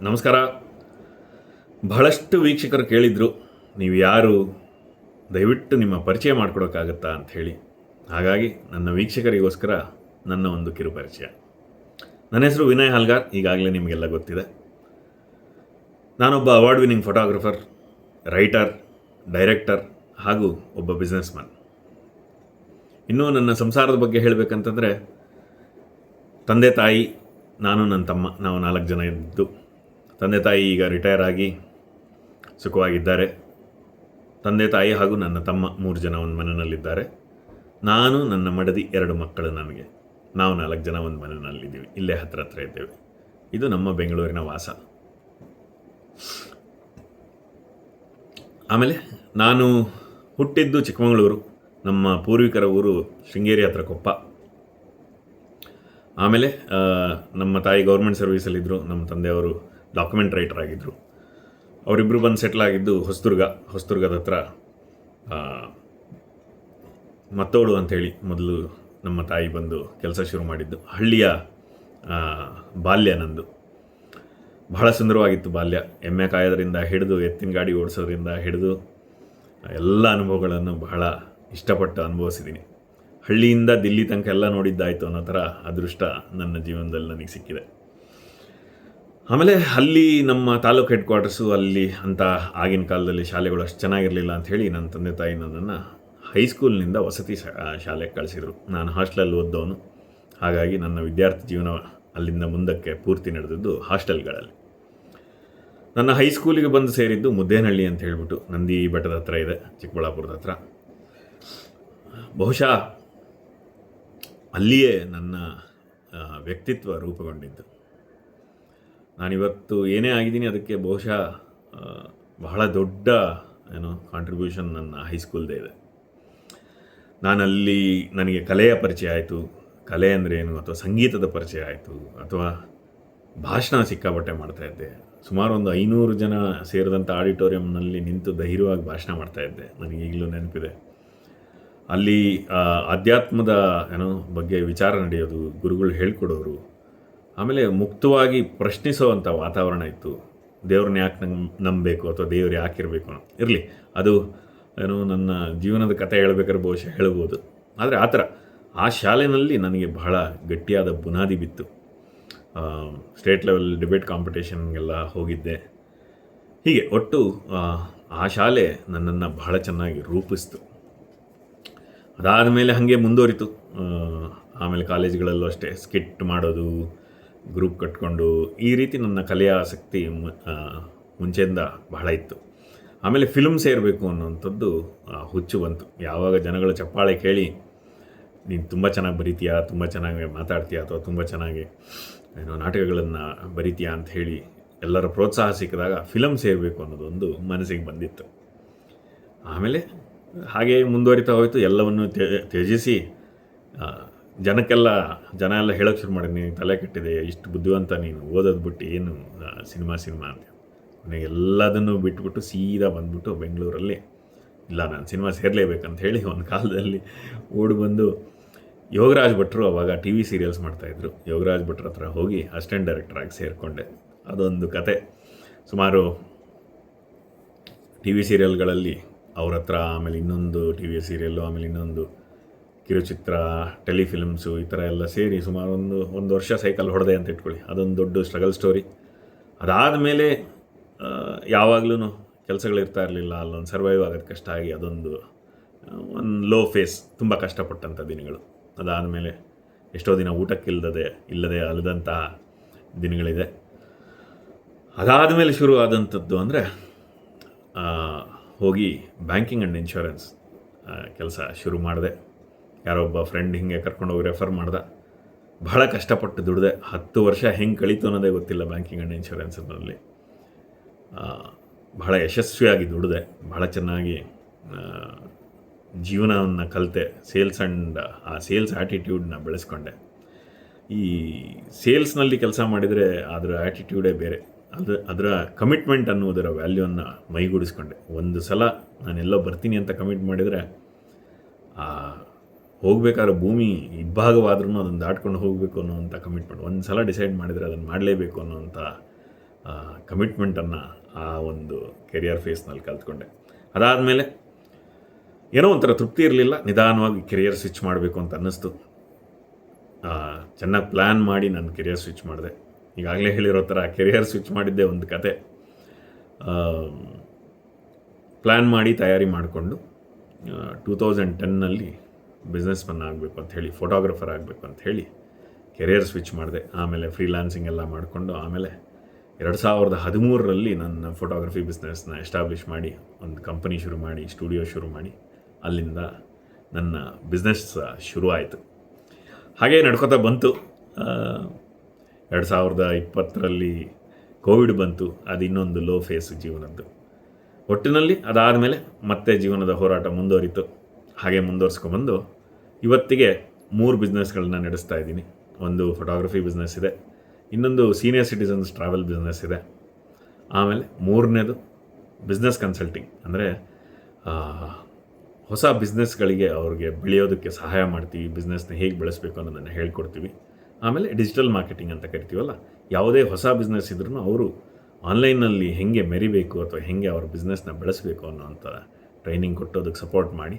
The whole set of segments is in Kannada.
ನಮಸ್ಕಾರ. ಬಹಳಷ್ಟು ವೀಕ್ಷಕರು ಕೇಳಿದರು, ನೀವು ಯಾರು, ದಯವಿಟ್ಟು ನಿಮ್ಮ ಪರಿಚಯ ಮಾಡಿಕೊಡೋಕ್ಕಾಗತ್ತಾ ಅಂಥೇಳಿ. ಹಾಗಾಗಿ ನನ್ನ ವೀಕ್ಷಕರಿಗೋಸ್ಕರ ನನ್ನ ಒಂದು ಕಿರು ಪರಿಚಯ. ನನ್ನ ಹೆಸರು ವಿನಯ್ ಹಾಲ್ಗಾರ್, ಈಗಾಗಲೇ ನಿಮಗೆಲ್ಲ ಗೊತ್ತಿದೆ. ನಾನೊಬ್ಬ award winning photographer, writer, director ಹಾಗೂ ಒಬ್ಬ ಬಿಸ್ನೆಸ್ ಮ್ಯಾನ್. ಇನ್ನೂ ನನ್ನ ಸಂಸಾರದ ಬಗ್ಗೆ ಹೇಳಬೇಕಂತಂದರೆ, ತಂದೆ ತಾಯಿ, ನಾನು ನನ್ನ ತಮ್ಮ, ನಾವು 4 ಜನ ಇದ್ದು. ತಂದೆ ತಾಯಿ ಈಗ ರಿಟೈರ್ ಆಗಿ ಸುಖವಾಗಿದ್ದಾರೆ. ತಂದೆ ತಾಯಿ ಹಾಗೂ ನನ್ನ ತಮ್ಮ 3 ಜನ ಒಂದು ಮನೆಯಲ್ಲಿದ್ದಾರೆ. ನಾನು, ನನ್ನ ಮಡದಿ, 2 ಮಕ್ಕಳು ನನಗೆ. ನಾವು 4 ಜನ ಒಂದು ಮನೆಯಲ್ಲಿದ್ದೀವಿ. ಇಲ್ಲೇ ಹತ್ರ ಇದ್ದೇವೆ. ಇದು ನಮ್ಮ ಬೆಂಗಳೂರಿನ ವಾಸ. ಆಮೇಲೆ ನಾನು ಹುಟ್ಟಿದ್ದು ಚಿಕ್ಕಮಗಳೂರು. ನಮ್ಮ ಪೂರ್ವಿಕರ ಊರು ಶೃಂಗೇರಿ ಹತ್ರ ಕೊಪ್ಪ. ಆಮೇಲೆ ನಮ್ಮ ತಾಯಿ ಗೌರ್ಮೆಂಟ್ ಸರ್ವೀಸಲ್ಲಿದ್ದರು. ನಮ್ಮ ತಂದೆಯವರು ಡಾಕ್ಯುಮೆಂಟ್ ರೈಟರ್ ಆಗಿದ್ದರು. ಅವರಿಬ್ಬರು ಬಂದು ಸೆಟ್ಲ್ ಆಗಿದ್ದು ಹೊಸದುರ್ಗದ ಹತ್ರ ಮತ್ತೋಡು ಅಂಥೇಳಿ ಮೊದಲು ನಮ್ಮ ತಾಯಿ ಬಂದು ಕೆಲಸ ಶುರು ಮಾಡಿದ್ದು. ಹಳ್ಳಿಯ ಬಾಲ್ಯ ನಂದು. ಬಹಳ ಸುಂದರವಾಗಿತ್ತು ಬಾಲ್ಯ. ಎಮ್ಮೆ ಕಾಯೋದ್ರಿಂದ ಹಿಡಿದು ಎತ್ತಿನ ಗಾಡಿ ಓಡಿಸೋದ್ರಿಂದ ಹಿಡಿದು ಎಲ್ಲ ಅನುಭವಗಳನ್ನು ಬಹಳ ಇಷ್ಟಪಟ್ಟು ಅನುಭವಿಸಿದ್ದೀನಿ. ಹಳ್ಳಿಯಿಂದ ದಿಲ್ಲಿ ತನಕ ಎಲ್ಲ ನೋಡಿದ್ದಾಯಿತು ಅನ್ನೋ ಥರ ಅದೃಷ್ಟ ನನ್ನ ಜೀವನದಲ್ಲಿ ನನಗೆ ಸಿಕ್ಕಿದೆ. ಆಮೇಲೆ ಅಲ್ಲಿ ನಮ್ಮ ತಾಲೂಕು ಹೆಡ್ ಕ್ವಾರ್ಟರ್ಸು, ಅಲ್ಲಿ ಅಂತ ಆಗಿನ ಕಾಲದಲ್ಲಿ ಶಾಲೆಗಳು ಅಷ್ಟು ಚೆನ್ನಾಗಿರಲಿಲ್ಲ ಅಂಥೇಳಿ ನನ್ನ ತಂದೆ ತಾಯಿ ನನ್ನನ್ನು ಹೈಸ್ಕೂಲ್ನಿಂದ ವಸತಿ ಶಾಲೆಗೆ ಕಳಿಸಿದರು. ನಾನು ಹಾಸ್ಟೆಲಲ್ಲಿ ಓದ್ದವನು. ಹಾಗಾಗಿ ನನ್ನ ವಿದ್ಯಾರ್ಥಿ ಜೀವನ ಅಲ್ಲಿಂದ ಮುಂದಕ್ಕೆ ಪೂರ್ತಿ ನಡೆದದ್ದು ಹಾಸ್ಟೆಲ್ಗಳಲ್ಲಿ. ನನ್ನ ಹೈಸ್ಕೂಲಿಗೆ ಬಂದು ಸೇರಿದ್ದು ಮುದ್ದೇನಹಳ್ಳಿ ಅಂತ ಹೇಳ್ಬಿಟ್ಟು, ನಂದಿ ಬೆಟ್ಟದ ಹತ್ರ ಇದೆ, ಚಿಕ್ಕಬಳ್ಳಾಪುರದ ಹತ್ರ. ಬಹುಶಃ ಅಲ್ಲಿಯೇ ನನ್ನ ವ್ಯಕ್ತಿತ್ವ ರೂಪುಗೊಂಡಿದ್ದು. ನಾನಿವತ್ತು ಏನೇ ಆಗಿದ್ದೀನಿ ಅದಕ್ಕೆ ಬಹುಶಃ ಬಹಳ ದೊಡ್ಡ ಕಾಂಟ್ರಿಬ್ಯೂಷನ್ ನನ್ನ ಹೈಸ್ಕೂಲ್ದೇ ಇದೆ. ನನಗೆ ಕಲೆಯ ಪರಿಚಯ ಆಯಿತು. ಕಲೆ ಅಂದರೆ ಏನು, ಅಥವಾ ಸಂಗೀತದ ಪರಿಚಯ ಆಯಿತು, ಅಥವಾ ಭಾಷಣ ಸಿಕ್ಕಾಪಟ್ಟೆ ಮಾಡ್ತಾಯಿದ್ದೆ. ಸುಮಾರು ಒಂದು 500 ಜನ ಸೇರಿದಂಥ ಆಡಿಟೋರಿಯಂನಲ್ಲಿ ನಿಂತು ಧೈರ್ಯವಾಗಿ ಭಾಷಣ ಮಾಡ್ತಾಯಿದ್ದೆ. ನನಗೆ ಈಗಲೂ ನೆನಪಿದೆ. ಅಲ್ಲಿ ಅಧ್ಯಾತ್ಮದ ಬಗ್ಗೆ ವಿಚಾರ ನಡೆಯೋದು, ಗುರುಗಳು ಹೇಳ್ಕೊಡೋರು. ಆಮೇಲೆ ಮುಕ್ತವಾಗಿ ಪ್ರಶ್ನಿಸೋವಂಥ ವಾತಾವರಣ ಇತ್ತು. ದೇವ್ರನ್ನ ಯಾಕೆ ನಂಬಬೇಕು ಅಥವಾ ದೇವ್ರು ಯಾಕಿರಬೇಕು ಇರಲಿ, ಅದು ನನ್ನ ಜೀವನದ ಕಥೆ ಹೇಳ್ಬೇಕಾದ್ರೆ ಬಹುಶಃ ಹೇಳ್ಬೋದು. ಆದರೆ ಆ ಶಾಲೆಯಲ್ಲಿ ನನಗೆ ಬಹಳ ಗಟ್ಟಿಯಾದ ಬುನಾದಿ ಬಿತ್ತು. ಸ್ಟೇಟ್ ಲೆವೆಲ್ ಡಿಬೇಟ್ ಕಾಂಪಿಟೇಷನ್ಗೆಲ್ಲ ಹೋಗಿದ್ದೆ. ಹೀಗೆ ಒಟ್ಟು ಆ ಶಾಲೆ ನನ್ನನ್ನು ಬಹಳ ಚೆನ್ನಾಗಿ ರೂಪಿಸ್ತು. ಅದಾದ ಮೇಲೆ ಹಾಗೆ ಮುಂದುವರಿತು. ಆಮೇಲೆ ಕಾಲೇಜ್ಗಳಲ್ಲೂ ಅಷ್ಟೇ ಸ್ಕಿಟ್ ಮಾಡೋದು, ಗ್ರೂಪ್ ಕಟ್ಕೊಂಡು, ಈ ರೀತಿ ನನ್ನ ಕಲೆಯ ಆಸಕ್ತಿ ಮುಂಚೆಯಿಂದ ಬಹಳ ಇತ್ತು. ಆಮೇಲೆ ಫಿಲ್ಮ್ ಸೇರಬೇಕು ಅನ್ನೋವಂಥದ್ದು ಹುಚ್ಚು ಬಂತು. ಯಾವಾಗ ಜನಗಳ ಚಪ್ಪಾಳೆ ಕೇಳಿ, ನೀನು ತುಂಬ ಚೆನ್ನಾಗಿ ಬರೀತೀಯಾ, ತುಂಬ ಚೆನ್ನಾಗಿ ಮಾತಾಡ್ತೀಯಾ, ಅಥವಾ ತುಂಬ ಚೆನ್ನಾಗಿ ನಾಟಕಗಳನ್ನು ಬರೀತೀಯಾ ಅಂತ ಹೇಳಿ ಎಲ್ಲರ ಪ್ರೋತ್ಸಾಹ ಸಿಕ್ಕಿದಾಗ ಫಿಲಮ್ ಸೇರಬೇಕು ಅನ್ನೋದೊಂದು ಮನಸ್ಸಿಗೆ ಬಂದಿತ್ತು. ಆಮೇಲೆ ಹಾಗೆ ಮುಂದುವರಿತಾ ಹೋಯಿತು. ಎಲ್ಲವನ್ನು ತ್ಯಜಿಸಿ ಜನ ಎಲ್ಲ ಹೇಳೋಕ್ಕೆ ಶುರು ಮಾಡಿ, ನೀನು ತಲೆ ಕೆಟ್ಟಿದೆ, ಇಷ್ಟು ಬುದ್ಧಿವಂತ ನೀನು, ಓದೋದು ಬಿಟ್ಟು ಏನು ಸಿನಿಮಾ ಅಂತ. ನನಗೆ ಎಲ್ಲದನ್ನು ಬಿಟ್ಬಿಟ್ಟು ಸೀದಾ ಬಂದ್ಬಿಟ್ಟು ಬೆಂಗಳೂರಲ್ಲಿ, ಇಲ್ಲ ನಾನು ಸಿನಿಮಾ ಸೇರಲೇಬೇಕಂತ ಹೇಳಿ ಒಂದು ಕಾಲದಲ್ಲಿ ಓಡಿ ಬಂದು ಯೋಗರಾಜ್ ಭಟ್ರು ಆವಾಗ ಟಿ ವಿ ಸೀರಿಯಲ್ಸ್ ಮಾಡ್ತಾಯಿದ್ರು. ಯೋಗರಾಜ್ ಭಟ್ರ ಹತ್ರ ಹೋಗಿ ಅಸಿಸ್ಟೆಂಟ್ ಡೈರೆಕ್ಟರಾಗಿ ಸೇರಿಕೊಂಡೆ. ಅದೊಂದು ಕತೆ. ಸುಮಾರು ಟಿ ವಿ ಸೀರಿಯಲ್ಗಳಲ್ಲಿ ಅವ್ರ ಹತ್ರ, ಆಮೇಲೆ ಇನ್ನೊಂದು ಟಿ ವಿ ಸೀರಿಯಲ್ಲು, ಆಮೇಲೆ ಇನ್ನೊಂದು ಕಿರುಚಿತ್ರ, ಟೆಲಿಫಿಲ್ಮ್ಸು, ಈ ಥರ ಎಲ್ಲ ಸೇರಿ ಸುಮಾರು ಒಂದು ವರ್ಷ ಸೈಕಲ್ ಹೊಡೆದೆ ಅಂತ ಇಟ್ಕೊಳ್ಳಿ. ಅದೊಂದು ದೊಡ್ಡ ಸ್ಟ್ರಗಲ್ ಸ್ಟೋರಿ. ಅದಾದಮೇಲೆ ಯಾವಾಗಲೂ ಕೆಲಸಗಳಿರ್ತಾ ಇರಲಿಲ್ಲ. ಅಲ್ಲೊಂದು ಸರ್ವೈವ್ ಆಗೋದು ಕಷ್ಟ ಆಗಿ ಒಂದು ಲೋ ಫೇಸ್, ತುಂಬ ಕಷ್ಟಪಟ್ಟಂಥ ದಿನಗಳು. ಅದಾದಮೇಲೆ ಎಷ್ಟೋ ದಿನ ಇಲ್ಲದೆ ಅಲ್ಲದಂತಹ ದಿನಗಳಿದೆ. ಅದಾದಮೇಲೆ ಶುರು ಆದಂಥದ್ದು ಅಂದರೆ ಹೋಗಿ ಬ್ಯಾಂಕಿಂಗ್ ಆ್ಯಂಡ್ ಇನ್ಶೂರೆನ್ಸ್ ಕೆಲಸ ಶುರು ಮಾಡಿದೆ. ಯಾರೋ ಒಬ್ಬ ಫ್ರೆಂಡ್ ಹಿಂಗೆ ಕರ್ಕೊಂಡೋಗಿ ರೆಫರ್ ಮಾಡ್ದೆ. ಬಹಳ ಕಷ್ಟಪಟ್ಟು ದುಡಿದೆ. 10 ವರ್ಷ ಹೆಂಗೆ ಕಳೀತು ಅನ್ನೋದೇ ಗೊತ್ತಿಲ್ಲ ಬ್ಯಾಂಕಿಂಗ್ ಆ್ಯಂಡ್ ಇನ್ಶೂರೆನ್ಸ್ನಲ್ಲಿ. ಬಹಳ ಯಶಸ್ವಿಯಾಗಿ ದುಡಿದೆ. ಬಹಳ ಚೆನ್ನಾಗಿ ಜೀವನವನ್ನು ಕಲಿತೆ. ಸೇಲ್ಸ್ ಆ್ಯಂಡ್ ಆ ಸೇಲ್ಸ್ ಆ್ಯಟಿಟ್ಯೂಡನ್ನ ಬೆಳೆಸ್ಕೊಂಡೆ. ಈ ಸೇಲ್ಸ್ನಲ್ಲಿ ಕೆಲಸ ಮಾಡಿದರೆ ಅದರ ಆ್ಯಟಿಟ್ಯೂಡೇ ಬೇರೆ. ಅದರ ಕಮಿಟ್ಮೆಂಟ್ ಅನ್ನೋದರ ವ್ಯಾಲ್ಯೂವನ್ನು ಮೈಗೂಡಿಸ್ಕೊಂಡೆ. ಒಂದು ಸಲ ನಾನೆಲ್ಲೋ ಬರ್ತೀನಿ ಅಂತ ಕಮಿಟ್ ಮಾಡಿದರೆ ಹೋಗಬೇಕಾದ್ರೆ ಭೂಮಿ ಇಬ್ಬಾಗವಾದ್ರೂ ಅದನ್ನು ದಾಟ್ಕೊಂಡು ಹೋಗಬೇಕು ಅನ್ನೋವಂಥ ಕಮಿಟ್ಮೆಂಟ್. ಒಂದು ಸಲ ಡಿಸೈಡ್ ಮಾಡಿದರೆ ಅದನ್ನು ಮಾಡಲೇಬೇಕು ಅನ್ನೋವಂಥ ಕಮಿಟ್ಮೆಂಟನ್ನು ಆ ಒಂದು ಕೆರಿಯರ್ ಫೇಸ್ನಲ್ಲಿ ಕಲ್ತ್ಕೊಂಡೆ. ಅದಾದಮೇಲೆ ಏನೋ ಒಂಥರ ತೃಪ್ತಿ ಇರಲಿಲ್ಲ, ನಿಧಾನವಾಗಿ ಕೆರಿಯರ್ ಸ್ವಿಚ್ ಮಾಡಬೇಕು ಅಂತ ಅನ್ನಿಸ್ತು. ಚೆನ್ನಾಗಿ ಪ್ಲ್ಯಾನ್ ಮಾಡಿ ನಾನು ಕೆರಿಯರ್ ಸ್ವಿಚ್ ಮಾಡಿದೆ. ಈಗಾಗಲೇ ಹೇಳಿರೋ ಥರ ಕೆರಿಯರ್ ಸ್ವಿಚ್ ಮಾಡಿದ್ದೆ ಒಂದು ಕತೆ. ಪ್ಲ್ಯಾನ್ ಮಾಡಿ ತಯಾರಿ ಮಾಡಿಕೊಂಡು 2010ನಲ್ಲಿ ಬಿಸ್ನೆಸ್ ಮನ್ ಆಗಬೇಕು ಅಂತ ಹೇಳಿ, ಫೋಟೋಗ್ರಫರ್ ಆಗಬೇಕು ಅಂತ ಹೇಳಿ ಕೆರಿಯರ್ ಸ್ವಿಚ್ ಮಾಡಿದೆ. ಆಮೇಲೆ ಫ್ರೀಲಾನ್ಸಿಂಗ್ ಎಲ್ಲ ಮಾಡಿಕೊಂಡು ಆಮೇಲೆ 2013ರಲ್ಲಿ ನನ್ನ ಫೋಟೋಗ್ರಫಿ ಬಿಸ್ನೆಸ್ನ ಎಸ್ಟಾಬ್ಲಿಷ್ ಮಾಡಿ ಒಂದು ಕಂಪನಿ ಶುರು ಮಾಡಿ, ಸ್ಟುಡಿಯೋ ಶುರು ಮಾಡಿ, ಅಲ್ಲಿಂದ ನನ್ನ ಬಿಸ್ನೆಸ್ ಶುರು ಆಯಿತು. ಹಾಗೇ ನಡ್ಕೋತಾ ಬಂತು. 2020ರಲ್ಲಿ ಕೋವಿಡ್ ಬಂತು. ಅದು ಇನ್ನೊಂದು ಲೋ ಫೇಸ್ ಜೀವನದ್ದು. ಒಟ್ಟಿನಲ್ಲಿ ಅದಾದಮೇಲೆ ಮತ್ತೆ ಜೀವನದ ಹೋರಾಟ ಮುಂದುವರಿತು. ಹಾಗೆ ಮುಂದುವರಿಸ್ಕೊಂಬಂದು ಇವತ್ತಿಗೆ 3 ಬಿಸ್ನೆಸ್ಗಳನ್ನ ನಡೆಸ್ತಾ ಇದ್ದೀನಿ. ಒಂದು ಫೋಟೋಗ್ರಫಿ ಬಿಸ್ನೆಸ್ ಇದೆ, ಇನ್ನೊಂದು ಸೀನಿಯರ್ ಸಿಟಿಸನ್ಸ್ ಟ್ರಾವೆಲ್ ಬಿಸ್ನೆಸ್ ಇದೆ, ಆಮೇಲೆ 3ನೇದು ಬಿಸ್ನೆಸ್ ಕನ್ಸಲ್ಟಿಂಗ್. ಅಂದರೆ ಹೊಸ ಬಿಸ್ನೆಸ್ಗಳಿಗೆ ಅವ್ರಿಗೆ ಬೆಳೆಯೋದಕ್ಕೆ ಸಹಾಯ ಮಾಡ್ತೀವಿ, ಬಿಸ್ನೆಸ್ನ ಹೇಗೆ ಬೆಳೆಸಬೇಕು ಅನ್ನೋದನ್ನು ಹೇಳ್ಕೊಡ್ತೀವಿ. ಆಮೇಲೆ ಡಿಜಿಟಲ್ ಮಾರ್ಕೆಟಿಂಗ್ ಅಂತ ಕರಿತೀವಲ್ಲ, ಯಾವುದೇ ಹೊಸ ಬಿಸ್ನೆಸ್ ಇದ್ರೂ ಅವರು ಆನ್ಲೈನಲ್ಲಿ ಹೇಗೆ ಮೆರಿಬೇಕು ಅಥವಾ ಹೇಗೆ ಅವ್ರ ಬಿಸ್ನೆಸ್ನ ಬೆಳೆಸಬೇಕು ಅನ್ನೋವಂಥ ಟ್ರೈನಿಂಗ್ ಕೊಟ್ಟು ಅದಕ್ಕೆ ಸಪೋರ್ಟ್ ಮಾಡಿ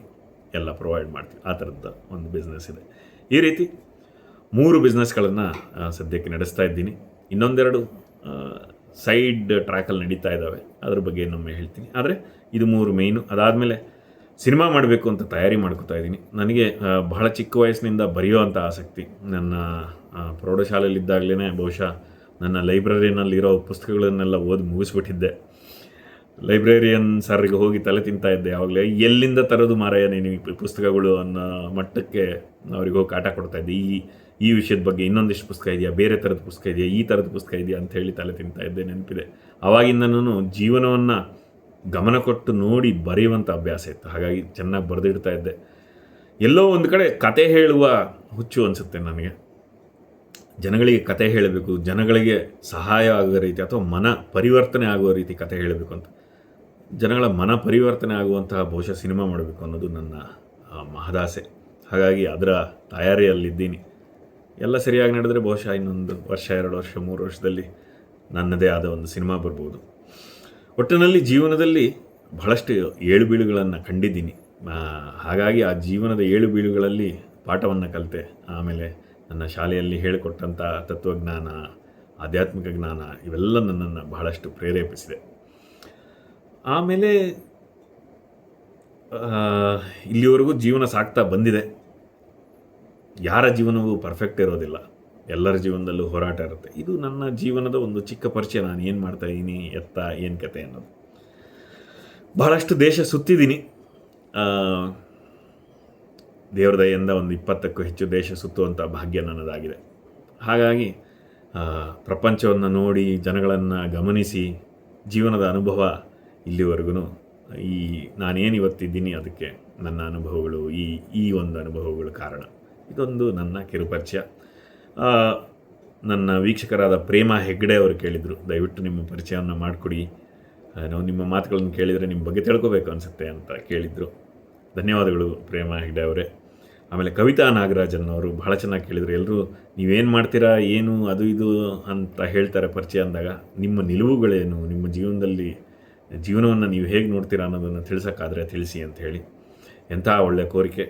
ಎಲ್ಲ ಪ್ರೊವೈಡ್ ಮಾಡ್ತೀವಿ. ಆ ಥರದ್ದು ಒಂದು ಬಿಸ್ನೆಸ್ ಇದೆ. ಈ ರೀತಿ 3 ಬಿಸ್ನೆಸ್ಗಳನ್ನು ಸದ್ಯಕ್ಕೆ ನಡೆಸ್ತಾ ಇದ್ದೀನಿ. ಇನ್ನೊಂದೆರಡು ಸೈಡ್ ಟ್ರ್ಯಾಕಲ್ಲಿ ನಡೀತಾ ಇದ್ದಾವೆ, ಅದ್ರ ಬಗ್ಗೆ ಇನ್ನೊಮ್ಮೆ ಹೇಳ್ತೀನಿ. ಆದರೆ ಇದು 3 ಮೇಯ್ನು. ಅದಾದಮೇಲೆ ಸಿನಿಮಾ ಮಾಡಬೇಕು ಅಂತ ತಯಾರಿ ಮಾಡ್ಕೋತಾ ಇದ್ದೀನಿ. ನನಗೆ ಬಹಳ ಚಿಕ್ಕ ವಯಸ್ಸಿನಿಂದ ಬರೆಯೋ ಅಂಥ ಆಸಕ್ತಿ. ನನ್ನ ಪ್ರೌಢಶಾಲೆಯಲ್ಲಿದ್ದಾಗಲೇ ಬಹುಶಃ ನನ್ನ ಲೈಬ್ರರಿನಲ್ಲಿರೋ ಪುಸ್ತಕಗಳನ್ನೆಲ್ಲ ಓದಿ ಮುಗಿಸ್ಬಿಟ್ಟಿದ್ದೆ. ಲೈಬ್ರರಿಯನ್ ಸರ್ಗೆ ಹೋಗಿ ತಲೆ ತಿಂತಾ ಇದ್ದೆ ಯಾವಾಗಲೇ, ಎಲ್ಲಿಂದ ತರೋದು ಮಾರಾಯ ನೀನು ಪುಸ್ತಕಗಳು ಅನ್ನೋ ಮಟ್ಟಕ್ಕೆ ಅವ್ರಿಗೆ ಹೋಗಿ ಕಾಟ ಕೊಡ್ತಾ ಇದ್ದೆ. ಈ ವಿಷಯದ ಬಗ್ಗೆ ಇನ್ನೊಂದಿಷ್ಟು ಪುಸ್ತಕ ಇದೆಯಾ, ಬೇರೆ ಥರದ ಪುಸ್ತಕ ಇದೆಯಾ, ಈ ಥರದ ಪುಸ್ತಕ ಇದೆಯಾ ಅಂತ ಹೇಳಿ ತಲೆ ತಿಂತಾ ಇದ್ದೆ, ನೆನಪಿದೆ. ಆವಾಗಿಂದನೂ ಜೀವನವನ್ನು ಗಮನ ಕೊಟ್ಟು ನೋಡಿ ಬರೆಯುವಂಥ ಅಭ್ಯಾಸ ಇತ್ತು. ಹಾಗಾಗಿ ಚೆನ್ನಾಗಿ ಬರೆದಿಡ್ತಾ ಇದ್ದೆ. ಎಲ್ಲೋ ಒಂದು ಕಡೆ ಕತೆ ಹೇಳುವ ಹುಚ್ಚು ಅನಿಸುತ್ತೆ ನನಗೆ. ಜನಗಳಿಗೆ ಕತೆ ಹೇಳಬೇಕು, ಜನಗಳಿಗೆ ಸಹಾಯ ಆಗುವ ರೀತಿ ಅಥವಾ ಮನ ಪರಿವರ್ತನೆ ಆಗುವ ರೀತಿ ಕತೆ ಹೇಳಬೇಕು ಅಂತ, ಜನಗಳ ಮನ ಪರಿವರ್ತನೆ ಆಗುವಂತಹ ಬಹುಶಃ ಸಿನಿಮಾ ಮಾಡಬೇಕು ಅನ್ನೋದು ನನ್ನ ಮಹದಾಸೆ. ಹಾಗಾಗಿ ಅದರ ತಯಾರಿಯಲ್ಲಿದ್ದೀನಿ. ಎಲ್ಲ ಸರಿಯಾಗಿ ನಡೆದರೆ ಬಹುಶಃ ಇನ್ನೊಂದು ವರ್ಷ, 2 ವರ್ಷ, 3 ವರ್ಷದಲ್ಲಿ ನನ್ನದೇ ಆದ ಒಂದು ಸಿನಿಮಾ ಬರ್ಬೋದು. ಒಟ್ಟಿನಲ್ಲಿ ಜೀವನದಲ್ಲಿ ಬಹಳಷ್ಟು ಏಳುಬೀಳುಗಳನ್ನು ಕಂಡಿದ್ದೀನಿ. ಹಾಗಾಗಿ ಆ ಜೀವನದ ಏಳುಬೀಳುಗಳಲ್ಲಿ ಪಾಠವನ್ನು ಕಲಿತೆ. ಆಮೇಲೆ ನನ್ನ ಶಾಲೆಯಲ್ಲಿ ಹೇಳಿಕೊಟ್ಟಂಥ ತತ್ವಜ್ಞಾನ, ಆಧ್ಯಾತ್ಮಿಕ ಜ್ಞಾನ ಇವೆಲ್ಲ ನನ್ನನ್ನು ಬಹಳಷ್ಟು ಪ್ರೇರೇಪಿಸಿದೆ. ಆಮೇಲೆ ಇಲ್ಲಿವರೆಗೂ ಜೀವನ ಸಾಗ್ತಾ ಬಂದಿದೆ. ಯಾರ ಜೀವನವೂ ಪರ್ಫೆಕ್ಟ್ ಇರೋದಿಲ್ಲ, ಎಲ್ಲರ ಜೀವನದಲ್ಲೂ ಹೋರಾಟ ಇರುತ್ತೆ. ಇದು ನನ್ನ ಜೀವನದ ಒಂದು ಚಿಕ್ಕ ಪರಿಚಯ. ನಾನು ಏನು ಮಾಡ್ತಾಯಿದ್ದೀನಿ, ಏನು ಕತೆ ಅನ್ನೋದು. ಬಹಳಷ್ಟು ದೇಶ ಸುತ್ತಿದ್ದೀನಿ. ದೇವ್ರ ದಯೆಯಿಂದ ಒಂದು 20ಕ್ಕೂ ಹೆಚ್ಚು ದೇಶ ಸುತ್ತುವಂಥ ಭಾಗ್ಯ ನನ್ನದಾಗಿದೆ. ಹಾಗಾಗಿ ಪ್ರಪಂಚವನ್ನು ನೋಡಿ, ಜನಗಳನ್ನು ಗಮನಿಸಿ, ಜೀವನದ ಅನುಭವ ಇಲ್ಲಿವರೆಗೂ ನಾನೇನು ಇವತ್ತಿದ್ದೀನಿ ಅದಕ್ಕೆ ನನ್ನ ಅನುಭವಗಳು, ಈ ಒಂದು ಅನುಭವಗಳು ಕಾರಣ. ಇದೊಂದು ನನ್ನ ಕಿರುಪರಿಚಯ. ನನ್ನ ವೀಕ್ಷಕರಾದ ಪ್ರೇಮಾ ಹೆಗ್ಡೆ ಅವರು ಕೇಳಿದರು, ದಯವಿಟ್ಟು ನಿಮ್ಮ ಪರಿಚಯವನ್ನು ಮಾಡಿಕೊಡಿ, ನಾವು ನಿಮ್ಮ ಮಾತುಗಳನ್ನು ಕೇಳಿದರೆ ನಿಮ್ಮ ಬಗ್ಗೆ ತಿಳ್ಕೋಬೇಕು ಅನಿಸುತ್ತೆ ಅಂತ ಕೇಳಿದರು. ಧನ್ಯವಾದಗಳು ಪ್ರೇಮಾ ಹೆಗ್ಡೆ ಅವರೇ. ಆಮೇಲೆ ಕವಿತಾ ನಾಗರಾಜನ್ ಅವರು ಬಹಳ ಚೆನ್ನಾಗಿ ಕೇಳಿದರು. ಎಲ್ಲರೂ ನೀವೇನು ಮಾಡ್ತೀರಾ, ಏನು ಅದು ಇದು ಅಂತ ಹೇಳ್ತಾರೆ ಪರಿಚಯ ಅಂದಾಗ, ನಿಮ್ಮ ನಿಲುವುಗಳೇನು, ನಿಮ್ಮ ಜೀವನದಲ್ಲಿ ಜೀವನವನ್ನು ನೀವು ಹೇಗೆ ನೋಡ್ತೀರಾ ಅನ್ನೋದನ್ನು ತಿಳಿಸೋಕ್ಕಾದರೆ ತಿಳಿಸಿ ಅಂತ ಹೇಳಿ. ಎಂಥ ಒಳ್ಳೆಯ ಕೋರಿಕೆ.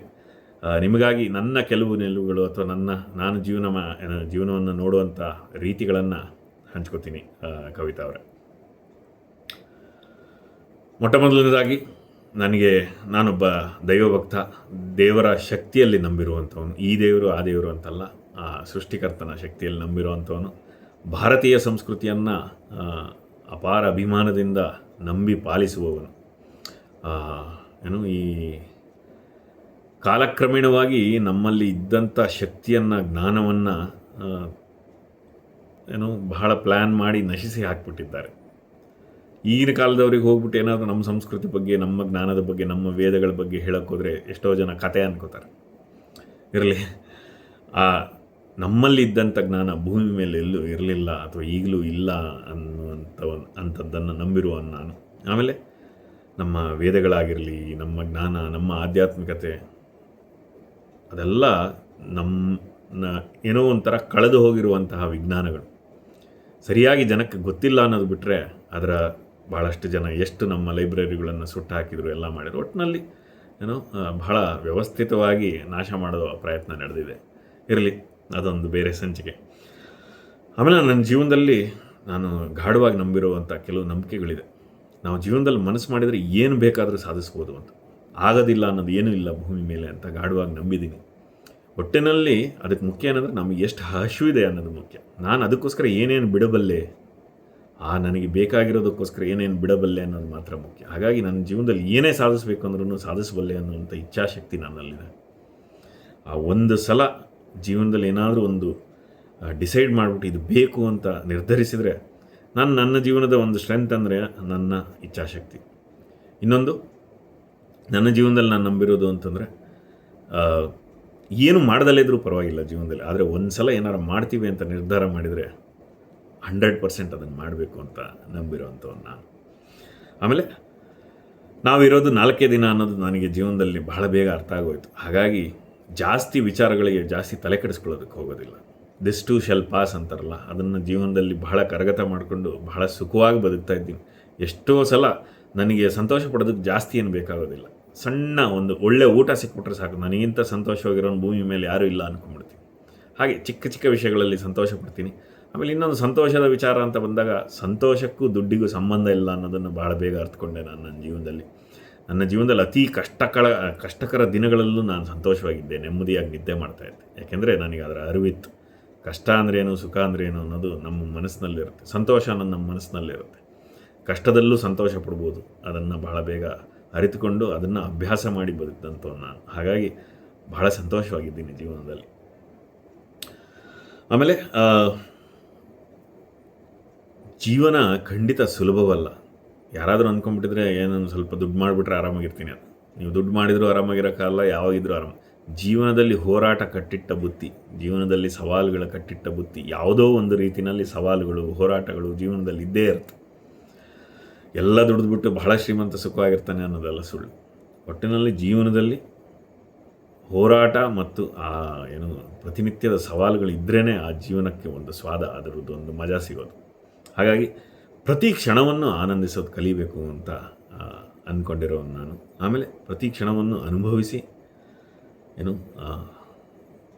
ನಿಮಗಾಗಿ ನನ್ನ ಕೆಲವು ನಿಲುವುಗಳು ಅಥವಾ ನಾನು ಜೀವನವನ್ನು ನೋಡುವಂಥ ರೀತಿಗಳನ್ನು ಹಂಚ್ಕೋತೀನಿ ಕವಿತಾ ಅವರೇ. ಮೊಟ್ಟ ಮೊದಲನೇದಾಗಿ ನಾನೊಬ್ಬ ದೈವಭಕ್ತ, ದೇವರ ಶಕ್ತಿಯಲ್ಲಿ ನಂಬಿರುವಂಥವನು. ಈ ದೇವರು ಆ ದೇವರು ಅಂತಲ್ಲ, ಆ ಸೃಷ್ಟಿಕರ್ತನ ಶಕ್ತಿಯಲ್ಲಿ ನಂಬಿರುವಂಥವನು. ಭಾರತೀಯ ಸಂಸ್ಕೃತಿಯನ್ನು ಅಪಾರ ಅಭಿಮಾನದಿಂದ ನಂಬಿ ಪಾಲಿಸುವವನು. ಈ ಕಾಲಕ್ರಮೇಣವಾಗಿ ನಮ್ಮಲ್ಲಿ ಇದ್ದಂಥ ಶಕ್ತಿಯನ್ನು, ಜ್ಞಾನವನ್ನು ಬಹಳ ಪ್ಲ್ಯಾನ್ ಮಾಡಿ ನಶಿಸಿ ಹಾಕಿಬಿಟ್ಟಿದ್ದಾರೆ. ಈಗಿನ ಕಾಲದವ್ರಿಗೆ ಹೋಗ್ಬಿಟ್ಟು ಏನಾದರೂ ನಮ್ಮ ಸಂಸ್ಕೃತಿ ಬಗ್ಗೆ, ನಮ್ಮ ಜ್ಞಾನದ ಬಗ್ಗೆ, ನಮ್ಮ ವೇದಗಳ ಬಗ್ಗೆ ಹೇಳೋಕ್ಕೋದ್ರೆ ಎಷ್ಟೋ ಜನ ಕತೆ ಅನ್ಕೋತಾರೆ. ಇರಲಿ, ನಮ್ಮಲ್ಲಿ ಇದ್ದಂಥ ಜ್ಞಾನ ಭೂಮಿ ಮೇಲೆ ಎಲ್ಲೂ ಇರಲಿಲ್ಲ ಅಥವಾ ಈಗಲೂ ಇಲ್ಲ ಅಂಥದ್ದನ್ನು ನಂಬಿರುವನು ನಾನು. ಆಮೇಲೆ ನಮ್ಮ ವೇದಗಳಾಗಿರಲಿ, ನಮ್ಮ ಜ್ಞಾನ, ನಮ್ಮ ಆಧ್ಯಾತ್ಮಿಕತೆ, ಅದೆಲ್ಲ ಏನೋ ಒಂಥರ ಕಳೆದು ಹೋಗಿರುವಂತಹ ವಿಜ್ಞಾನಗಳು. ಸರಿಯಾಗಿ ಜನಕ್ಕೆ ಗೊತ್ತಿಲ್ಲ ಅನ್ನೋದು ಬಿಟ್ಟರೆ ಅದರ ಭಾಳಷ್ಟು ಜನ ಎಷ್ಟು ನಮ್ಮ ಲೈಬ್ರರಿಗಳನ್ನು ಸುಟ್ಟು ಹಾಕಿದ್ರು, ಎಲ್ಲ ಮಾಡಿದ್ರು. ಒಟ್ಟಿನಲ್ಲಿ ಬಹಳ ವ್ಯವಸ್ಥಿತವಾಗಿ ನಾಶ ಮಾಡೋ ಪ್ರಯತ್ನ ನಡೆದಿದೆ. ಇರಲಿ, ಅದೊಂದು ಬೇರೆ ಸಂಚಿಕೆ. ಆಮೇಲೆ ನನ್ನ ಜೀವನದಲ್ಲಿ ನಾನು ಗಾಢವಾಗಿ ನಂಬಿರುವಂಥ ಕೆಲವು ನಂಬಿಕೆಗಳಿದೆ. ನಾವು ಜೀವನದಲ್ಲಿ ಮನಸ್ಸು ಮಾಡಿದರೆ ಏನು ಬೇಕಾದರೂ ಸಾಧಿಸ್ಬೋದು ಅಂತ, ಆಗೋದಿಲ್ಲ ಅನ್ನೋದು ಏನೂ ಇಲ್ಲ ಭೂಮಿ ಮೇಲೆ ಅಂತ ಗಾಢವಾಗಿ ನಂಬಿದ್ದೀನಿ. ಒಟ್ಟಿನಲ್ಲಿ ಅದಕ್ಕೆ ಮುಖ್ಯ ಏನಂದರೆ ನಮಗೆ ಎಷ್ಟು ಹಸಿವಿದೆ ಅನ್ನೋದು ಮುಖ್ಯ. ನಾನು ಅದಕ್ಕೋಸ್ಕರ ಏನೇನು ಬಿಡಬಲ್ಲೆ, ನನಗೆ ಬೇಕಾಗಿರೋದಕ್ಕೋಸ್ಕರ ಏನೇನು ಬಿಡಬಲ್ಲೆ ಅನ್ನೋದು ಮಾತ್ರ ಮುಖ್ಯ. ಹಾಗಾಗಿ ನನ್ನ ಜೀವನದಲ್ಲಿ ಏನೇ ಸಾಧಿಸಬೇಕು ಅಂದ್ರೂ ಸಾಧಿಸಬಲ್ಲೆ ಅನ್ನೋಂಥ ಇಚ್ಛಾಶಕ್ತಿ ನನ್ನಲ್ಲಿದೆ. ಆ ಒಂದು ಸಲ ಜೀವನದಲ್ಲಿ ಏನಾದರೂ ಒಂದು ಡಿಸೈಡ್ ಮಾಡಿಬಿಟ್ಟು ಇದು ಬೇಕು ಅಂತ ನಿರ್ಧರಿಸಿದರೆ, ನನ್ನ ಜೀವನದ ಒಂದು ಸ್ಟ್ರೆಂತ್ ಅಂದರೆ ನನ್ನ ಇಚ್ಛಾಶಕ್ತಿ. ಇನ್ನೊಂದು ನನ್ನ ಜೀವನದಲ್ಲಿ ನಾನು ನಂಬಿರೋದು ಅಂತಂದರೆ, ಏನು ಮಾಡ್ದಲ್ಲೇ ಇದ್ರೂ ಪರವಾಗಿಲ್ಲ ಜೀವನದಲ್ಲಿ, ಆದರೆ ಒಂದು ಸಲ ಏನಾರು ಮಾಡ್ತೀವಿ ಅಂತ ನಿರ್ಧಾರ ಮಾಡಿದರೆ 100% ಅದನ್ನು ಮಾಡಬೇಕು ಅಂತ ನಂಬಿರೋವಂಥವ್ನು ನಾನು. ಆಮೇಲೆ ನಾವಿರೋದು 4 ದಿನ ಅನ್ನೋದು ನನಗೆ ಜೀವನದಲ್ಲಿ ಬಹಳ ಬೇಗ ಅರ್ಥ ಆಗೋಯ್ತು. ಹಾಗಾಗಿ ಜಾಸ್ತಿ ವಿಚಾರಗಳಿಗೆ ಜಾಸ್ತಿ ತಲೆ ಕೆಡಿಸ್ಕೊಳ್ಳೋದಕ್ಕೆ ಹೋಗೋದಿಲ್ಲ. ದಿಸ್ ಟು ಶೆಲ್ ಪಾಸ್ ಅಂತಾರಲ್ಲ, ಅದನ್ನು ಜೀವನದಲ್ಲಿ ಬಹಳ ಕರಗತ ಮಾಡಿಕೊಂಡು ಬಹಳ ಸುಖವಾಗಿ ಬದುಕ್ತಾ ಇದ್ದೀನಿ. ಎಷ್ಟೋ ಸಲ ನನಗೆ ಸಂತೋಷ ಪಡೋದಕ್ಕೆ ಜಾಸ್ತಿ ಏನು ಬೇಕಾಗೋದಿಲ್ಲ. ಸಣ್ಣ ಒಂದು ಒಳ್ಳೆ ಊಟ ಸಿಕ್ಬಿಟ್ರೆ ಸಾಕು, ನನಗಿಂತ ಸಂತೋಷವಾಗಿರೋನು ಭೂಮಿ ಮೇಲೆ ಯಾರೂ ಇಲ್ಲ ಅಂದ್ಕೊಂಡ್ಬಿಡ್ತೀನಿ. ಹಾಗೆ ಚಿಕ್ಕ ಚಿಕ್ಕ ವಿಷಯಗಳಲ್ಲಿ ಸಂತೋಷ ಪಡ್ತೀನಿ. ಆಮೇಲೆ ಇನ್ನೊಂದು ಸಂತೋಷದ ವಿಚಾರ ಅಂತ ಬಂದಾಗ, ಸಂತೋಷಕ್ಕೂ ದುಡ್ಡಿಗೂ ಸಂಬಂಧ ಇಲ್ಲ ಅನ್ನೋದನ್ನು ಭಾಳ ಬೇಗ ಅರ್ಥಕೊಂಡೆ ನಾನು ನನ್ನ ಜೀವನದಲ್ಲಿ. ನನ್ನ ಜೀವನದಲ್ಲಿ ಅತಿ ಕಷ್ಟಕರ ದಿನಗಳಲ್ಲೂ ನಾನು ಸಂತೋಷವಾಗಿದ್ದೆ, ನೆಮ್ಮದಿಯಾಗಿ ನಿದ್ದೆ ಮಾಡ್ತಾಯಿದ್ದೆ. ಯಾಕೆಂದರೆ ನನಗೆ ಅದರ ಅರಿವಿತ್ತು. ಕಷ್ಟ ಅಂದ್ರೇನು, ಸುಖ ಅಂದ್ರೇನು ಅನ್ನೋದು ನಮ್ಮ ಮನಸ್ಸಿನಲ್ಲಿರುತ್ತೆ. ಸಂತೋಷ ಅನ್ನೋದು ನಮ್ಮ ಮನಸ್ಸಿನಲ್ಲಿರುತ್ತೆ. ಕಷ್ಟದಲ್ಲೂ ಸಂತೋಷ ಪಡ್ಬೋದು. ಅದನ್ನು ಬಹಳ ಬೇಗ ಅರಿತುಕೊಂಡು ಅದನ್ನು ಅಭ್ಯಾಸ ಮಾಡಿ ಬದುಕಿದಂಥವ್ನು ನಾನು. ಹಾಗಾಗಿ ಬಹಳ ಸಂತೋಷವಾಗಿದ್ದೀನಿ ಜೀವನದಲ್ಲಿ. ಆಮೇಲೆ ಜೀವನ ಖಂಡಿತ ಸುಲಭವಲ್ಲ. ಯಾರಾದರೂ ಅಂದ್ಕೊಂಡ್ಬಿಟ್ಟಿದ್ರೆ ಏನನ್ನು ಸ್ವಲ್ಪ ದುಡ್ಡು ಮಾಡಿಬಿಟ್ರೆ ಆರಾಮಾಗಿರ್ತೀನಿ ಅದು. ನೀವು ದುಡ್ಡು ಮಾಡಿದರೂ ಆರಾಮಾಗಿರೋಕ್ಕಲ್ಲ, ಯಾವಾಗಿದ್ರೂ ಆರಾಮ. ಜೀವನದಲ್ಲಿ ಹೋರಾಟ ಕಟ್ಟಿಟ್ಟ ಬುತ್ತಿ, ಜೀವನದಲ್ಲಿ ಸವಾಲುಗಳ ಕಟ್ಟಿಟ್ಟ ಬುತ್ತಿ. ಯಾವುದೋ ಒಂದು ರೀತಿಯಲ್ಲಿ ಸವಾಲುಗಳು, ಹೋರಾಟಗಳು ಜೀವನದಲ್ಲಿ ಇದ್ದೇ ಇರುತ್ತೆ. ಎಲ್ಲ ದುಡಿದ್ಬಿಟ್ಟು ಬಹಳ ಶ್ರೀಮಂತ ಸುಖವಾಗಿರ್ತಾನೆ ಅನ್ನೋದೆಲ್ಲ ಸುಳ್ಳು. ಒಟ್ಟಿನಲ್ಲಿ ಜೀವನದಲ್ಲಿ ಹೋರಾಟ ಮತ್ತು ಪ್ರತಿನಿತ್ಯದ ಸವಾಲುಗಳು ಇದ್ರೇ ಆ ಜೀವನಕ್ಕೆ ಒಂದು ಸ್ವಾದ, ಅದರದ್ದು ಒಂದು ಮಜಾ ಸಿಗೋದು. ಹಾಗಾಗಿ ಪ್ರತಿ ಕ್ಷಣವನ್ನು ಆನಂದಿಸೋದು ಕಲಿಬೇಕು ಅಂತ ಅಂದ್ಕೊಂಡಿರೋನು ನಾನು. ಆಮೇಲೆ ಪ್ರತಿ ಕ್ಷಣವನ್ನು ಅನುಭವಿಸಿ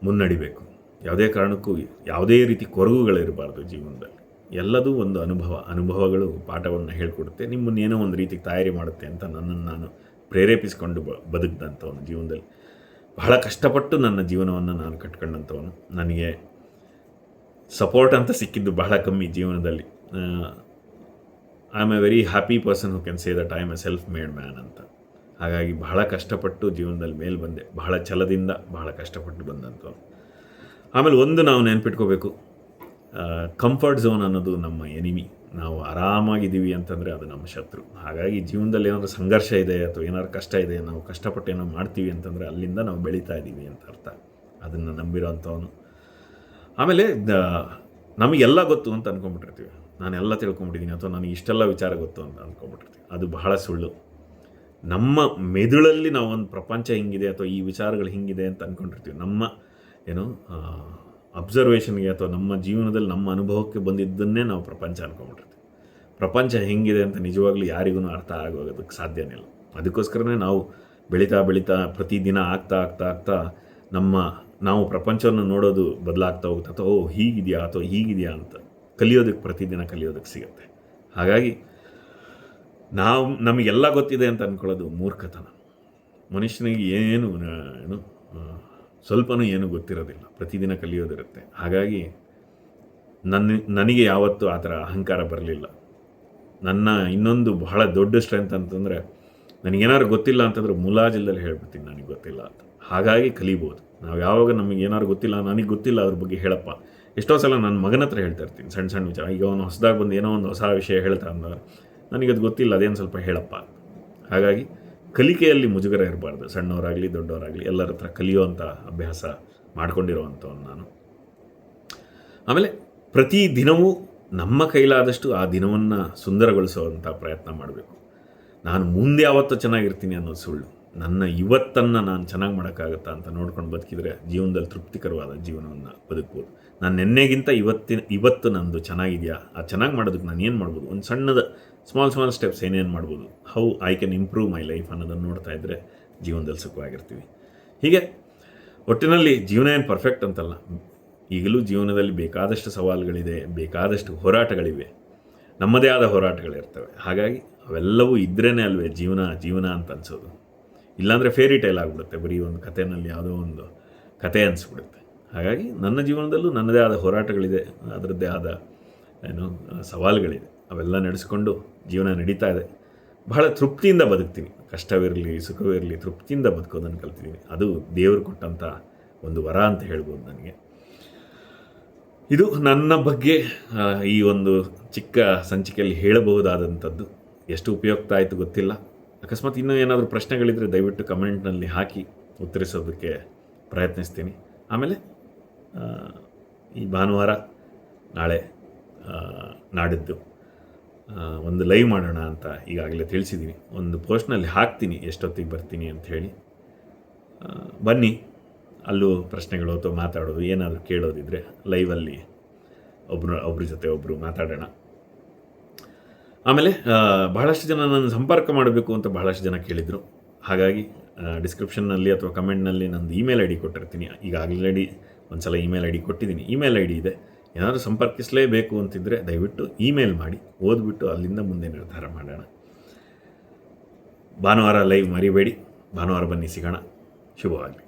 ಮುನ್ನಡಿಬೇಕು. ಯಾವುದೇ ಕಾರಣಕ್ಕೂ ಯಾವುದೇ ರೀತಿ ಕೊರಗುಗಳಿರಬಾರ್ದು ಜೀವನದಲ್ಲಿ. ಎಲ್ಲದೂ ಒಂದು ಅನುಭವಗಳು ಪಾಠವನ್ನು ಹೇಳ್ಕೊಡುತ್ತೆ, ನಿಮ್ಮನ್ನು ಏನೋ ಒಂದು ರೀತಿಗೆ ತಯಾರಿ ಮಾಡುತ್ತೆ ಅಂತ ನನ್ನನ್ನು ನಾನು ಪ್ರೇರೇಪಿಸಿಕೊಂಡು ಬದುಕಿದಂಥವನು. ಜೀವನದಲ್ಲಿ ಬಹಳ ಕಷ್ಟಪಟ್ಟು ನನ್ನ ಜೀವನವನ್ನು ನಾನು ಕಟ್ಕೊಂಡಂಥವನು. ನನಗೆ ಸಪೋರ್ಟ್ ಅಂತ ಸಿಕ್ಕಿದ್ದು ಬಹಳ ಕಮ್ಮಿ ಜೀವನದಲ್ಲಿ. I am A very happy person who can say that I am A self made man ಅಂತ. ಹಾಗಾಗಿ ಬಹಳ ಕಷ್ಟಪಟ್ಟು ಜೀವನದಲ್ಲಿ ಮೇಲೆ ಬಂದೆ, ಬಹಳ ಛಲದಿಂದ ಬಹಳ ಕಷ್ಟಪಟ್ಟು ಬಂದಂಥವ್ರು. ಆಮೇಲೆ ಒಂದು ನಾವು ನೆನ್ಪಿಟ್ಕೋಬೇಕು, ಕಂಫರ್ಟ್ ಝೋನ್ ಅನ್ನೋದು ನಮ್ಮ ಎನಿಮಿ. ನಾವು ಆರಾಮಾಗಿದ್ದೀವಿ ಅಂತಂದರೆ ಅದು ನಮ್ಮ ಶತ್ರು. ಹಾಗಾಗಿ ಜೀವನದಲ್ಲಿ ಏನಾದರೂ ಸಂಘರ್ಷ ಇದೆ ಅಥವಾ ಏನಾದ್ರು ಕಷ್ಟ ಇದೆ, ನಾವು ಕಷ್ಟಪಟ್ಟು ಏನೋ ಮಾಡ್ತೀವಿ ಅಂತಂದರೆ ಅಲ್ಲಿಂದ ನಾವು ಬೆಳೀತಾ ಇದ್ದೀವಿ ಅಂತ ಅರ್ಥ. ಅದನ್ನು ನಂಬಿರೋ ಅಂಥವನು. ಆಮೇಲೆ ನಮಗೆಲ್ಲ ಗೊತ್ತು ಅಂತ ಅಂದ್ಕೊಂಡ್ಬಿಟ್ಟಿರ್ತೀವಿ. ನಾನೆಲ್ಲ ತಿಳ್ಕೊಂಬಿಟ್ಟಿದ್ದೀನಿ ಅಥವಾ ನನಗೆ ಇಷ್ಟೆಲ್ಲ ವಿಚಾರ ಗೊತ್ತು ಅಂತ ಅಂದ್ಕೊಂಡ್ಬಿಟ್ಟಿರ್ತೀವಿ. ಅದು ಬಹಳ ಸುಳ್ಳು. ನಮ್ಮ ಮೆದುಳಲ್ಲಿ ನಾವು ಒಂದು ಪ್ರಪಂಚ ಹಿಂಗಿದೆ ಅಥವಾ ಈ ವಿಚಾರಗಳು ಹಿಂಗಿದೆ ಅಂತ ಅಂದ್ಕೊಂಡಿರ್ತೀವಿ. ನಮ್ಮ ಅಬ್ಸರ್ವೇಷನ್ಗೆ ಅಥವಾ ನಮ್ಮ ಜೀವನದಲ್ಲಿ ನಮ್ಮ ಅನುಭವಕ್ಕೆ ಬಂದಿದ್ದನ್ನೇ ನಾವು ಪ್ರಪಂಚ ಅಂದ್ಕೊಂಡ್ಬಿಟ್ಟಿರ್ತೀವಿ. ಪ್ರಪಂಚ ಹೆಂಗಿದೆ ಅಂತ ನಿಜವಾಗ್ಲೂ ಯಾರಿಗೂ ಅರ್ಥ ಆಗೋದಕ್ಕೆ ಸಾಧ್ಯನೇ ಇಲ್ಲ. ಅದಕ್ಕೋಸ್ಕರನೇ ನಾವು ಬೆಳೀತಾ ಪ್ರತಿದಿನ ಆಗ್ತಾ ನಾವು ಪ್ರಪಂಚವನ್ನು ನೋಡೋದು ಬದಲಾಗ್ತಾ ಹೋಗುತ್ತೆ. ಅಥವಾ ಹೀಗಿದೆಯಾ ಅಥವಾ ಹೀಗಿದೆಯಾ ಅಂತ ಕಲಿಯೋದಕ್ಕೆ ಪ್ರತಿದಿನ ಕಲಿಯೋದಕ್ಕೆ ಸಿಗುತ್ತೆ. ಹಾಗಾಗಿ ನಮಗೆಲ್ಲ ಗೊತ್ತಿದೆ ಅಂತ ಅಂದ್ಕೊಳ್ಳೋದು ಮೂರ್ಖತನ. ಮನುಷ್ಯನಿಗೆ ಏನು ಸ್ವಲ್ಪನೂ ಏನೂ ಗೊತ್ತಿರೋದಿಲ್ಲ, ಪ್ರತಿದಿನ ಕಲಿಯೋದಿರುತ್ತೆ. ಹಾಗಾಗಿ ನನಗೆ ಯಾವತ್ತೂ ಆ ಥರ ಅಹಂಕಾರ ಬರಲಿಲ್ಲ. ನನ್ನ ಇನ್ನೊಂದು ಬಹಳ ದೊಡ್ಡ ಸ್ಟ್ರೆಂತ್ ಅಂತಂದರೆ, ನನಗೇನಾದ್ರು ಗೊತ್ತಿಲ್ಲ ಅಂತಂದರೆ ಮುಲಾಜಿಲ್ಲದಲ್ಲಿ ಹೇಳ್ಬಿಡ್ತೀನಿ ನನಗೆ ಗೊತ್ತಿಲ್ಲ ಅಂತ. ಹಾಗಾಗಿ ಕಲಿಬೋದು. ನಾವು ಯಾವಾಗ ನಮಗೆ ಏನಾದ್ರು ಗೊತ್ತಿಲ್ಲ, ನನಗೆ ಗೊತ್ತಿಲ್ಲ ಅದ್ರ ಬಗ್ಗೆ ಹೇಳಪ್ಪ. ಎಷ್ಟೋ ಸಲ ನನ್ನ ಮಗನ ಹತ್ರ ಹೇಳ್ತಾ ಇರ್ತೀನಿ ಸಣ್ಣ ವಿಚಾರ. ಈಗ ಅವನು ಹೊಸದಾಗಿ ಬಂದು ಏನೋ ಒಂದು ಹೊಸ ವಿಷಯ ಹೇಳ್ತಾ ಅಂದ್ರೆ, ನನಗದು ಗೊತ್ತಿಲ್ಲ, ಅದೇನು ಸ್ವಲ್ಪ ಹೇಳಪ್ಪ. ಹಾಗಾಗಿ ಕಲಿಕೆಯಲ್ಲಿ ಮುಜುಗರ ಇರಬಾರ್ದು. ಸಣ್ಣವರಾಗಲಿ ದೊಡ್ಡವರಾಗಲಿ ಎಲ್ಲರ ಹತ್ರ ಕಲಿಯುವಂಥ ಅಭ್ಯಾಸ ಮಾಡ್ಕೊಂಡಿರುವಂಥವನು ನಾನು. ಆಮೇಲೆ ಪ್ರತಿ ದಿನವೂ ನಮ್ಮ ಕೈಲಾದಷ್ಟು ಆ ದಿನವನ್ನು ಸುಂದರಗೊಳಿಸುವಂಥ ಪ್ರಯತ್ನ ಮಾಡಬೇಕು. ನಾನು ಮುಂದೆ ಯಾವತ್ತೂ ಚೆನ್ನಾಗಿರ್ತೀನಿ ಅನ್ನೋದು ಸುಳ್ಳು. ನನ್ನ ಇವತ್ತನ್ನು ನಾನು ಚೆನ್ನಾಗಿ ಮಾಡೋಕ್ಕಾಗತ್ತಾ ಅಂತ ನೋಡ್ಕೊಂಡು ಬದುಕಿದರೆ ಜೀವನದಲ್ಲಿ ತೃಪ್ತಿಕರವಾದ ಜೀವನವನ್ನು ಬದುಕ್ಬೋದು. ನಾನು ನಿನ್ನೆಗಿಂತ ಇವತ್ತು ನಂದು ಚೆನ್ನಾಗಿದೆಯಾ, ಅದು ಚೆನ್ನಾಗಿ ಮಾಡೋದಕ್ಕೆ ನಾನು ಏನು ಮಾಡ್ಬೋದು, ಒಂದು ಸಣ್ಣದ ಸ್ಮಾಲ್ ಸ್ಟೆಪ್ಸ್ ಏನೇನು ಮಾಡ್ಬೋದು, how I can improve my life ಅನ್ನೋದನ್ನು ನೋಡ್ತಾ ಇದ್ದರೆ ಜೀವನದಲ್ಲಿ ಸುಖವಾಗಿರ್ತೀವಿ. ಹೀಗೆ ಒಟ್ಟಿನಲ್ಲಿ ಜೀವನ ಏನು ಪರ್ಫೆಕ್ಟ್ ಅಂತಲ್ಲ, ಈಗಲೂ ಜೀವನದಲ್ಲಿ ಬೇಕಾದಷ್ಟು ಸವಾಲುಗಳಿದೆ, ಬೇಕಾದಷ್ಟು ಹೋರಾಟಗಳಿವೆ, ನಮ್ಮದೇ ಆದ ಹೋರಾಟಗಳಿರ್ತವೆ. ಹಾಗಾಗಿ ಅವೆಲ್ಲವೂ ಇದ್ರೇ ಅಲ್ವೇ ಜೀವನ ಅಂತ ಅನಿಸೋದು. ಇಲ್ಲಾಂದರೆ ಫೇರಿ ಟೈಲ್ ಆಗಿಬಿಡುತ್ತೆ, ಬರೀ ಒಂದು ಕಥೆಯಲ್ಲಿ ಯಾವುದೋ ಒಂದು ಕತೆ ಅನಿಸ್ಬಿಡುತ್ತೆ. ಹಾಗಾಗಿ ನನ್ನ ಜೀವನದಲ್ಲೂ ನನ್ನದೇ ಆದ ಹೋರಾಟಗಳಿದೆ, ಅದರದ್ದೇ ಆದ ಸವಾಲುಗಳಿದೆ. ಅವೆಲ್ಲ ನಡೆಸ್ಕೊಂಡು ಜೀವನ ನಡೀತಾ ಇದೆ. ಬಹಳ ತೃಪ್ತಿಯಿಂದ ಬದುಕ್ತೀನಿ. ಕಷ್ಟವಿರಲಿ ಸುಖವಿರಲಿ ತೃಪ್ತಿಯಿಂದ ಬದುಕೋದನ್ನು ಕಲ್ತಿದ್ದೀನಿ. ಅದು ದೇವರು ಕೊಟ್ಟಂಥ ಒಂದು ವರ ಅಂತ ಹೇಳ್ಬೋದು ನನಗೆ. ಇದು ನನ್ನ ಬಗ್ಗೆ ಈ ಒಂದು ಚಿಕ್ಕ ಸಂಚಿಕೆಯಲ್ಲಿ ಹೇಳಬಹುದಾದಂಥದ್ದು. ಎಷ್ಟು ಉಪಯುಕ್ತ ಆಯಿತು ಗೊತ್ತಿಲ್ಲ. ಅಕಸ್ಮಾತ್ ಇನ್ನೂ ಏನಾದರೂ ಪ್ರಶ್ನೆಗಳಿದ್ದರೆ ದಯವಿಟ್ಟು ಕಮೆಂಟ್ನಲ್ಲಿ ಹಾಕಿ ಉತ್ತರಿಸೋದಕ್ಕೆ ಪ್ರಯತ್ನಿಸ್ತೀನಿ. ಆಮೇಲೆ ಈ ಭಾನುವಾರ ನಾಳೆ ನಾಡಿದ್ದು ಒಂದು ಲೈವ್ ಮಾಡೋಣ ಅಂತ ಈಗಾಗಲೇ ತಿಳಿಸಿದ್ದೀನಿ. ಒಂದು ಪೋಸ್ಟ್ನಲ್ಲಿ ಹಾಕ್ತೀನಿ ಎಷ್ಟೊತ್ತಿಗೆ ಬರ್ತೀನಿ ಅಂಥೇಳಿ. ಬನ್ನಿ, ಅಲ್ಲೂ ಪ್ರಶ್ನೆಗಳು ಅಥವಾ ಮಾತಾಡೋದು ಏನಾದರೂ ಕೇಳೋದಿದ್ದರೆ ಲೈವಲ್ಲಿ ಒಬ್ಬರ ಜೊತೆ ಒಬ್ಬರು ಮಾತಾಡೋಣ. ಆಮೇಲೆ ಬಹಳಷ್ಟು ಜನ ನನ್ನ ಸಂಪರ್ಕ ಮಾಡಬೇಕು ಅಂತ ಬಹಳಷ್ಟು ಜನ ಕೇಳಿದರು. ಹಾಗಾಗಿ ಡಿಸ್ಕ್ರಿಪ್ಷನ್ನಲ್ಲಿ ಅಥವಾ ಕಮೆಂಟ್ನಲ್ಲಿ ನಂದು ಇಮೇಲ್ ಐ ಡಿ ಕೊಟ್ಟಿರ್ತೀನಿ. ಈಗ ಆಲ್ರೆಡಿ ಒಂದು ಸಲ ಇಮೇಲ್ ಐ ಡಿ ಕೊಟ್ಟಿದ್ದೀನಿ. ಇಮೇಲ್ ಐ ಡಿ ಇದೆ. ಏನಾದರೂ ಸಂಪರ್ಕಿಸಲೇಬೇಕು ಅಂತಿದ್ದರೆ ದಯವಿಟ್ಟು ಇಮೇಲ್ ಮಾಡಿ, ಓದ್ಬಿಟ್ಟು ಅಲ್ಲಿಂದ ಮುಂದೆ ನಿರ್ಧಾರ ಮಾಡೋಣ. ಭಾನುವಾರ ಲೈವ್ ಮರಿಬೇಡಿ. ಭಾನುವಾರ ಬನ್ನಿ, ಸಿಗೋಣ. ಶುಭವಾಗಲಿ.